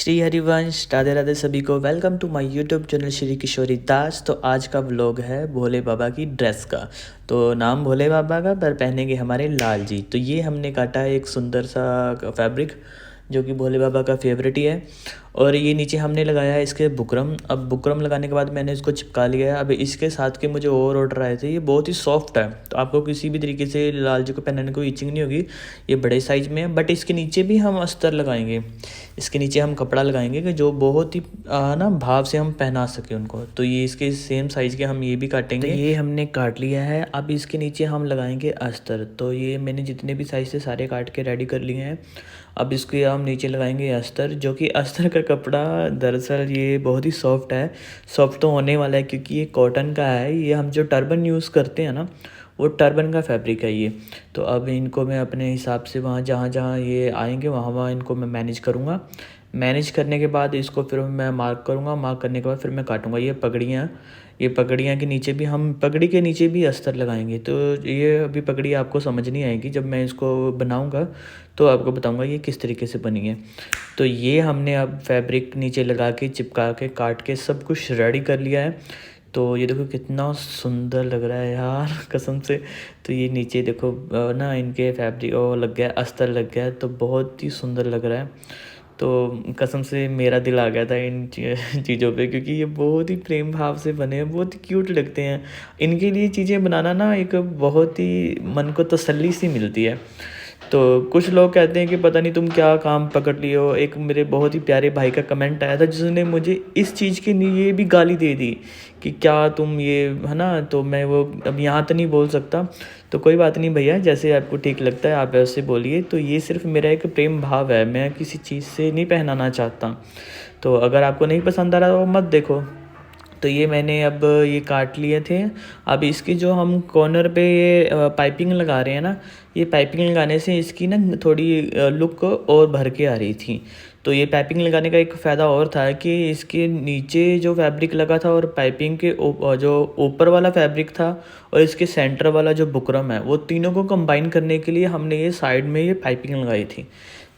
श्री हरिवंश राधे राधे सभी को। Welcome to my YouTube channel Shri Kishori Das. तो आज का व्लॉग है भोले बाबा की ड्रेस का। तो नाम भोले बाबा का पर पहनेंगे हमारे लाल जी। तो ये हमने काटा है एक सुंदर सा फैब्रिक जो कि भोले बाबा का फेवरेट ही है। और ये नीचे हमने लगाया है इसके बुकरम। अब बुकरम लगाने के बाद मैंने इसको चिपका लिया है। अब इसके साथ के मुझे और ऑर्डर आए थे। ये बहुत ही सॉफ्ट है तो आपको किसी भी तरीके से लाल जी को पहनने को इचिंग नहीं होगी। ये बड़े साइज़ में है बट इसके नीचे भी हम अस्तर लगाएंगे। इसके नीचे हम कपड़ा लगाएंगे कि जो बहुत ही ना भाव से हम पहना सके उनको। तो ये इसके सेम साइज़ के हम ये भी काटेंगे। तो ये हमने काट लिया है। अब इसके नीचे हम लगाएंगे अस्तर। तो ये मैंने जितने भी साइज़ से सारे काट के रेडी कर लिए हैं। अब इसके हम नीचे लगाएंगे अस्तर, जो कि अस्तर का कपड़ा दरअसल ये बहुत ही सॉफ्ट है। सॉफ्ट तो होने वाला है क्योंकि ये कॉटन का है। ये हम जो टर्बन यूज़ करते हैं ना वो टर्बन का फैब्रिक है ये। तो अब इनको मैं अपने हिसाब से वहाँ जहाँ जहाँ ये आएंगे वहाँ वहाँ इनको मैं मैनेज करूँगा। मैनेज करने के बाद इसको फिर मैं मार्क करूँगा। मार्क करने के बाद फिर मैं काटूँगा। ये पगड़ियाँ के नीचे भी हम पगड़ी के नीचे भी अस्तर लगाएंगे। तो ये अभी पगड़ी आपको समझ नहीं आएगी, जब मैं इसको बनाऊँगा तो आपको बताऊँगा ये किस तरीके से बनी है। तो ये हमने अब फैब्रिक नीचे लगा के चिपका के काट के सब कुछ रेडी कर लिया है। तो ये देखो कितना सुंदर लग रहा है यार कसम से। तो ये नीचे देखो ना इनके फैब्रिक वो लग गया, अस्तर लग गया है तो बहुत ही सुंदर लग रहा है। तो कसम से मेरा दिल आ गया था इन चीज़ों पे, क्योंकि ये बहुत ही प्रेम भाव से बने हैं, बहुत ही क्यूट लगते हैं। इनके लिए चीज़ें बनाना ना एक बहुत ही मन को तसल्ली सी मिलती है। तो कुछ लोग कहते हैं कि पता नहीं तुम क्या काम पकड़ लिए हो। एक मेरे बहुत ही प्यारे भाई का कमेंट आया था जिसने मुझे इस चीज़ के लिए भी गाली दे दी कि क्या तुम ये है ना। तो मैं वो अब यहाँ तो नहीं बोल सकता। तो कोई बात नहीं भैया, जैसे आपको ठीक लगता है आप वैसे बोलिए। तो ये सिर्फ मेरा एक प्रेम भाव है, मैं किसी चीज़ से नहीं पहनाना चाहता। तो अगर आपको नहीं पसंद आ रहा तो मत देखो। तो ये मैंने अब ये काट लिए थे। अब इसकी जो हम कॉर्नर पे ये पाइपिंग लगा रहे हैं ना, ये पाइपिंग लगाने से इसकी ना थोड़ी लुक और भर के आ रही थी। तो ये पाइपिंग लगाने का एक फ़ायदा और था कि इसके नीचे जो फैब्रिक लगा था और पाइपिंग के जो ऊपर वाला फैब्रिक था और इसके सेंटर वाला जो बुकरम है, वो तीनों को कंबाइन करने के लिए हमने ये साइड में ये पाइपिंग लगाई थी।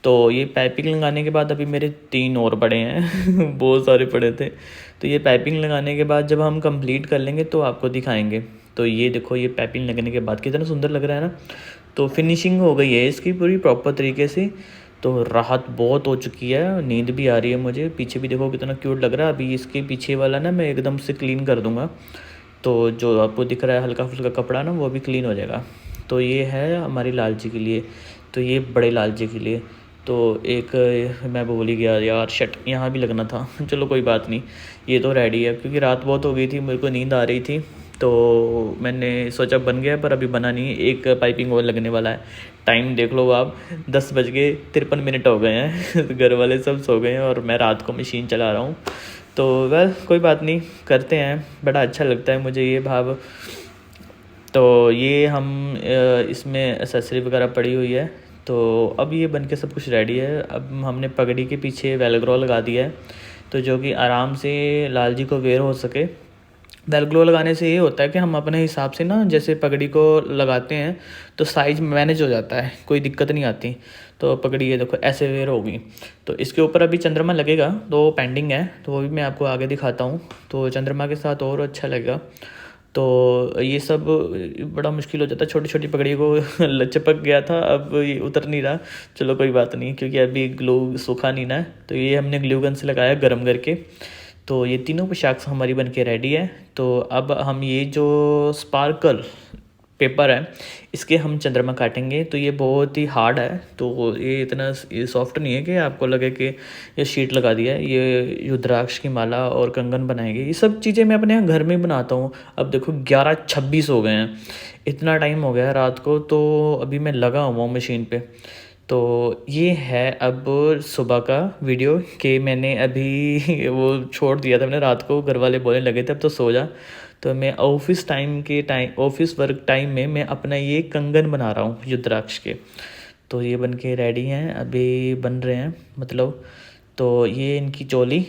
तो ये पाइपिंग लगाने के बाद अभी मेरे 3 और पड़े हैं बहुत सारे पड़े थे। तो ये पाइपिंग लगाने के बाद जब हम कंप्लीट कर लेंगे तो आपको दिखाएंगे। तो ये देखो ये पाइपिंग लगने के बाद कितना सुंदर लग रहा है ना। तो फिनिशिंग हो गई है इसकी पूरी प्रॉपर तरीके से। तो राहत बहुत हो चुकी है, नींद भी आ रही है मुझे। पीछे भी देखो कितना क्यूट लग रहा है। अभी इसके पीछे वाला ना मैं एकदम से क्लीन कर दूँगा। तो जो आपको दिख रहा है हल्का फुल्का कपड़ा ना वो भी क्लीन हो जाएगा। तो ये है हमारी लाल जी के लिए। तो ये बड़े लाल जी के लिए। तो एक मैं भूल ही गया यार, शट यहाँ भी लगना था चलो कोई बात नहीं। ये तो रेडी है क्योंकि रात बहुत हो गई थी, मेरे को नींद आ रही थी। तो मैंने सोचा बन गया पर अभी बना नहीं। एक पाइपिंग और लगने वाला है। टाइम देख लो आप, 10:53 हो गए हैं घर वाले सब सो गए हैं और मैं रात को मशीन चला रहा हूँ। तो वेल कोई बात नहीं, करते हैं। बड़ा अच्छा लगता है मुझे ये भाव। तो ये हम इसमें एसेसरी वगैरह पड़ी हुई है। तो अब ये बन के सब कुछ रेडी है। अब हमने पगड़ी के पीछे वेलक्रो लगा दिया है तो जो कि आराम से लाल जी को वेयर हो सके। वेलक्रो लगाने से ये होता है कि हम अपने हिसाब से ना जैसे पगड़ी को लगाते हैं तो साइज़ मैनेज हो जाता है, कोई दिक्कत नहीं आती। तो पगड़ी ये देखो ऐसे वेयर होगी। तो इसके ऊपर अभी चंद्रमा लगेगा तो पेंडिंग है, तो वो भी मैं आपको आगे दिखाता हूँ। तो चंद्रमा के साथ और अच्छा लगेगा। तो ये सब बड़ा मुश्किल हो जाता है। छोटी छोटी पगड़ी को चिपक गया था, अब ये उतर नहीं रहा। चलो कोई बात नहीं क्योंकि अभी ग्लू सूखा नहीं ना। तो ये हमने ग्लू गन से लगाया गर्म करके। तो ये तीनों पोशाक हमारी बन के रेडी है। तो अब हम ये जो स्पार्कल पेपर है इसके हम चंद्रमा काटेंगे। तो ये बहुत ही हार्ड है, तो ये इतना ये सॉफ्ट नहीं है कि आपको लगे कि ये शीट लगा दिया है। ये रुद्राक्ष की माला और कंगन बनाएंगे। ये सब चीज़ें मैं अपने यहाँ घर में बनाता हूँ। अब देखो 11:26 हो गए हैं, इतना टाइम हो गया है रात को। तो अभी मैं लगा हुआ हूँ मशीन पे। तो ये है अब सुबह का वीडियो कि मैंने अभी वो छोड़ दिया था मैंने रात को। घर वाले बोलने लगे थे अब तो सो जा। तो मैं ऑफिस वर्क टाइम में मैं अपना ये कंगन बना रहा हूँ रुद्राक्ष के। तो ये बन के रेडी हैं, अभी बन रहे हैं मतलब। तो ये इनकी चोली।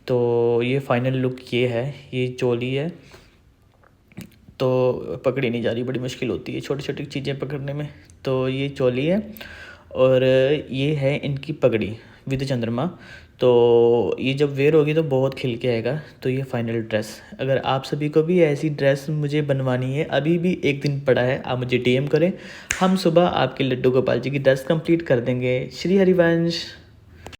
तो ये फाइनल लुक ये है, ये चोली है। तो पकड़ी नहीं जा रही, बड़ी मुश्किल होती है छोटी छोटी चीज़ें पकड़ने में। तो ये चोली है और ये है इनकी पगड़ी विद चंद्रमा। तो ये जब वेयर होगी तो बहुत खिल के आएगा। तो ये फाइनल ड्रेस, अगर आप सभी को भी ऐसी ड्रेस मुझे बनवानी है, अभी भी एक दिन पड़ा है, आप मुझे DM करें, हम सुबह आपके लड्डू गोपाल जी की ड्रेस कंप्लीट कर देंगे। श्री हरिवंश।